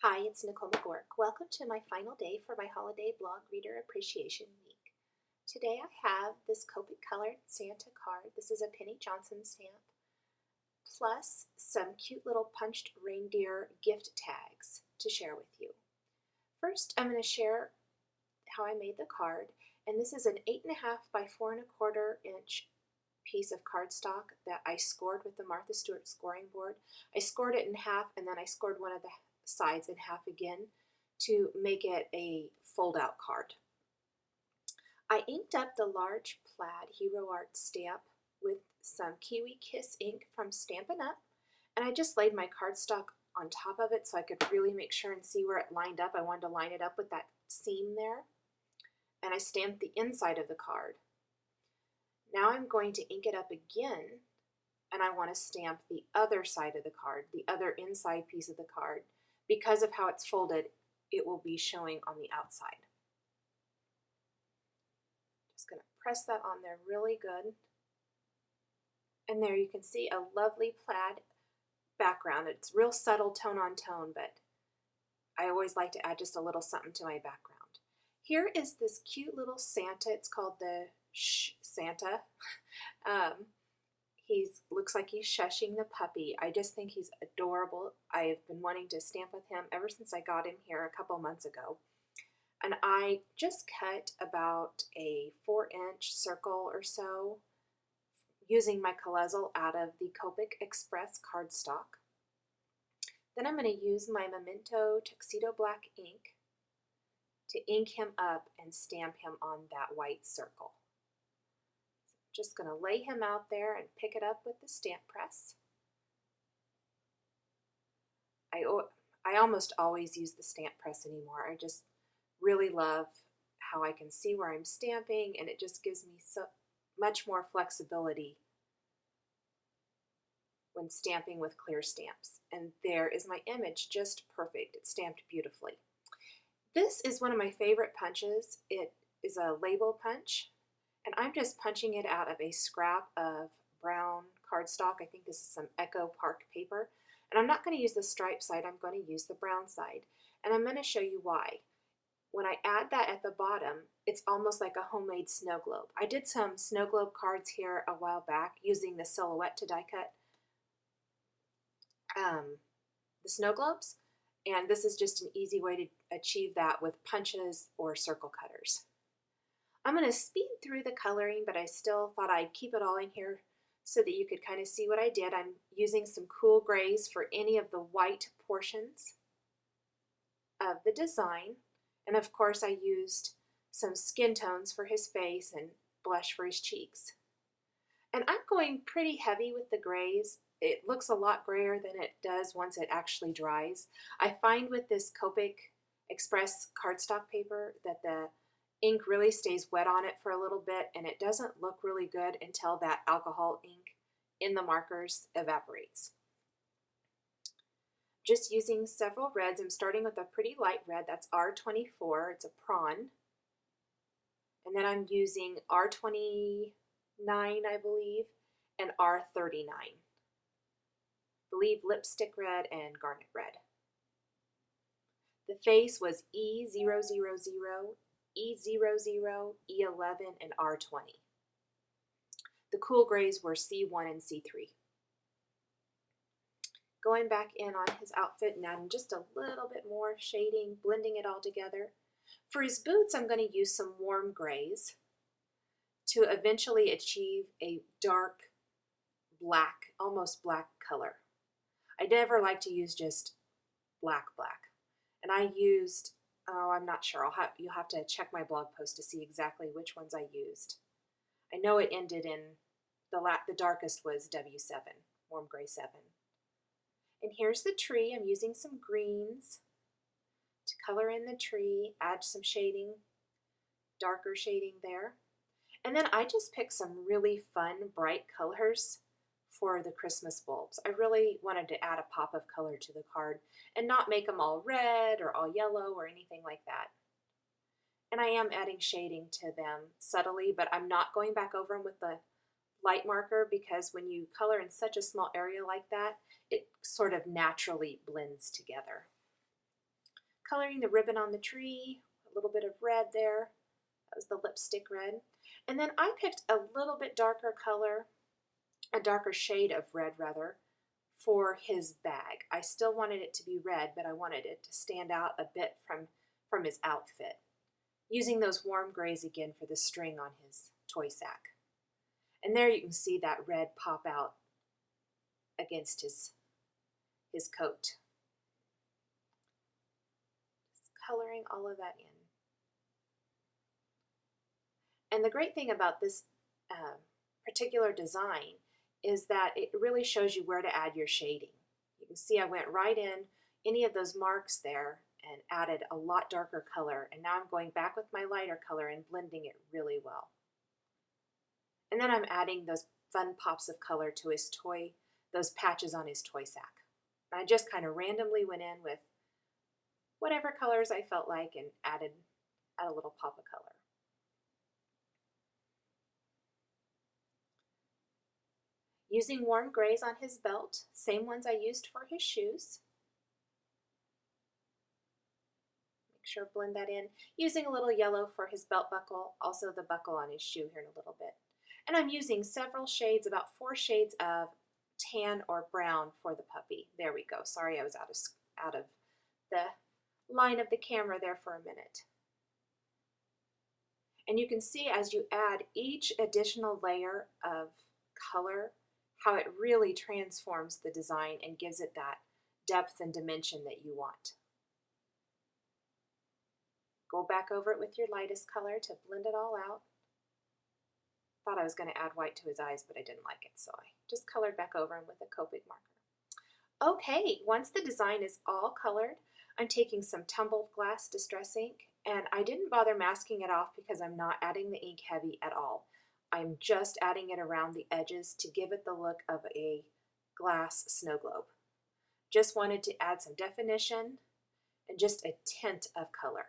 Hi, it's Nicole McGurk. Welcome to my final day for my holiday blog Reader Appreciation Week. Today I have this Copic colored Santa card. This is a Penny Johnson stamp, plus some cute little punched reindeer gift tags to share with you. First, I'm going to share how I made the card, and this is an 8.5 by 4.25 inch piece of cardstock that I scored with the Martha Stewart scoring board. I scored it in half, and then I scored one of the sides in half again to make it a fold-out card. I inked up the large plaid Hero Art stamp with some Kiwi Kiss ink from Stampin' Up, and I just laid my cardstock on top of it so I could really make sure and see where it lined up. I wanted to line it up with that seam there, and I stamped the inside of the card. Now I'm going to ink it up again, and I want to stamp the other side of the card, the other inside piece of the card. Because of how it's folded, it will be showing on the outside. Just going to press that on there really good. And there you can see a lovely plaid background. It's real subtle tone on tone, but I always like to add just a little something to my background. Here is this cute little Santa. It's called the Santa. He looks like he's shushing the puppy. I just think he's adorable. I've been wanting to stamp with him ever since I got him here a couple months ago. And I just cut about a 4-inch circle or so using my Colossal out of the Copic Express cardstock. Then I'm going to use my Memento Tuxedo Black ink to ink him up and stamp him on that white circle. Just going to lay him out there and pick it up with the stamp press. I almost always use the stamp press anymore. I just really love how I can see where I'm stamping, and it just gives me so much more flexibility when stamping with clear stamps. And there is my image, just perfect. It's stamped beautifully. This is one of my favorite punches. It is a label punch. And I'm just punching it out of a scrap of brown cardstock. I think this is some Echo Park paper. And I'm not going to use the striped side, I'm going to use the brown side. And I'm going to show you why. When I add that at the bottom, it's almost like a homemade snow globe. I did some snow globe cards here a while back using the Silhouette to die cut the snow globes. And this is just an easy way to achieve that with punches or circle cutters. I'm going to speed through the coloring, but I still thought I'd keep it all in here so that you could kind of see what I did. I'm using some cool grays for any of the white portions of the design. And of course I used some skin tones for his face and blush for his cheeks. And I'm going pretty heavy with the grays. It looks a lot grayer than it does once it actually dries. I find with this Copic Express cardstock paper that the ink really stays wet on it for a little bit, and it doesn't look really good until that alcohol ink in the markers evaporates. Just using several reds. I'm starting with a pretty light red. That's R24. It's a prawn. And then I'm using R29, I believe, and R39. I believe lipstick red and garnet red. The face was E000, E00, E11, and R20. The cool grays were C1 and C3. Going back in on his outfit and adding just a little bit more shading, blending it all together. For his boots, I'm going to use some warm grays to eventually achieve a dark black, almost black color. I never like to use just black. And I used, I'm not sure. You'll have to check my blog post to see exactly which ones I used. I know it ended in, the darkest was W7, warm gray 7. And here's the tree. I'm using some greens to color in the tree, add some shading, darker shading there. And then I just picked some really fun, bright colors for the Christmas bulbs. I really wanted to add a pop of color to the card and not make them all red or all yellow or anything like that. And I am adding shading to them subtly, but I'm not going back over them with the light marker because when you color in such a small area like that, it sort of naturally blends together. coloring the ribbon on the tree, a little bit of red there. That was the lipstick red. And then I picked a little bit darker color, a darker shade of red rather, for his bag. I still wanted it to be red, but I wanted it to stand out a bit from his outfit, using those warm grays again for the string on his toy sack. And there you can see that red pop out against his coat. Just coloring all of that in. And the great thing about this particular design is that it really shows you where to add your shading. You can see I went right in any of those marks there and added a lot darker color, and now I'm going back with my lighter color and blending it really well. And then I'm adding those fun pops of color to his toy, those patches on his toy sack. And I just kind of randomly went in with whatever colors I felt like and added a little pop of color. Using warm grays on his belt, same ones I used for his shoes. Make sure to blend that in. Using a little yellow for his belt buckle, also the buckle on his shoe here in a little bit. And I'm using several shades, about 4 shades of tan or brown for the puppy. There we go. Sorry, I was out of the line of the camera there for a minute. And you can see as you add each additional layer of color, how it really transforms the design and gives it that depth and dimension that you want. Go back over it with your lightest color to blend it all out. Thought I was going to add white to his eyes, but I didn't like it, so I just colored back over him with a Copic marker. Okay, once the design is all colored, I'm taking some tumbled glass distress ink, and I didn't bother masking it off because I'm not adding the ink heavy at all. I'm just adding it around the edges to give it the look of a glass snow globe. Just wanted to add some definition and just a tint of color.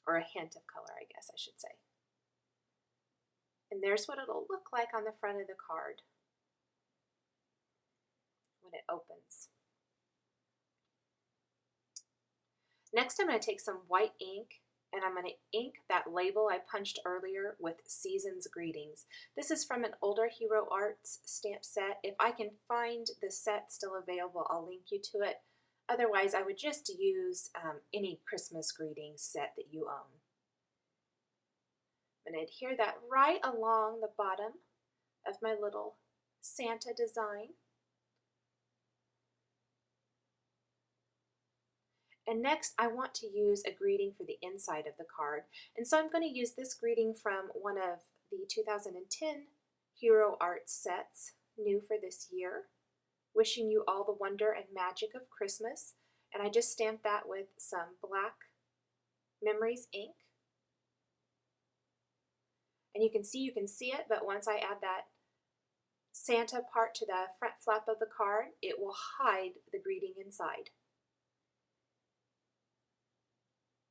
Or a hint of color, I guess I should say. And there's what it'll look like on the front of the card when it opens. Next, I'm going to take some white ink and I'm going to ink that label I punched earlier with Season's Greetings. This is from an older Hero Arts stamp set. If I can find the set still available, I'll link you to it. Otherwise, I would just use any Christmas greetings set that you own. I'm going to adhere that right along the bottom of my little Santa design. And next, I want to use a greeting for the inside of the card. And so I'm going to use this greeting from one of the 2010 Hero Arts sets, new for this year. Wishing you all the wonder and magic of Christmas. And I just stamped that with some black Memories ink. And you can see it, but once I add that Santa part to the front flap of the card, it will hide the greeting inside.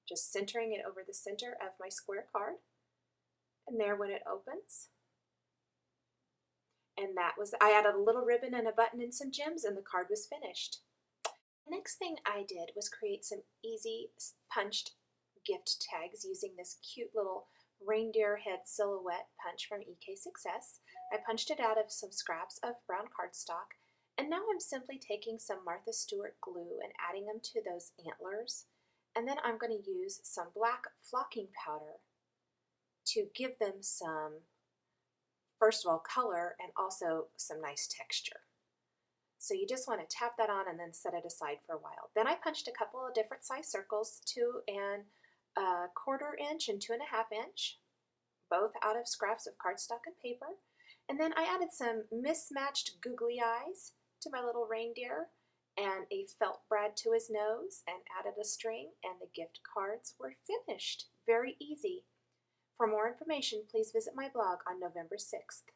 Just centering it over the center of my square card. And there when it opens. And that was, I added a little ribbon and a button and some gems and the card was finished. The next thing I did was create some easy punched gift tags using this cute little reindeer head silhouette punch from EK Success. I punched it out of some scraps of brown cardstock, and now I'm simply taking some Martha Stewart glue and adding them to those antlers. And then I'm going to use some black flocking powder to give them some, first of all, color and also some nice texture. So you just want to tap that on and then set it aside for a while. Then I punched a couple of different size circles, 2 1/4 inch and 2 1/2 inch, both out of scraps of cardstock and paper. And then I added some mismatched googly eyes to my little reindeer and a felt brad to his nose and added a string, and the gift cards were finished. Very easy. For more information, please visit my blog on November 6th.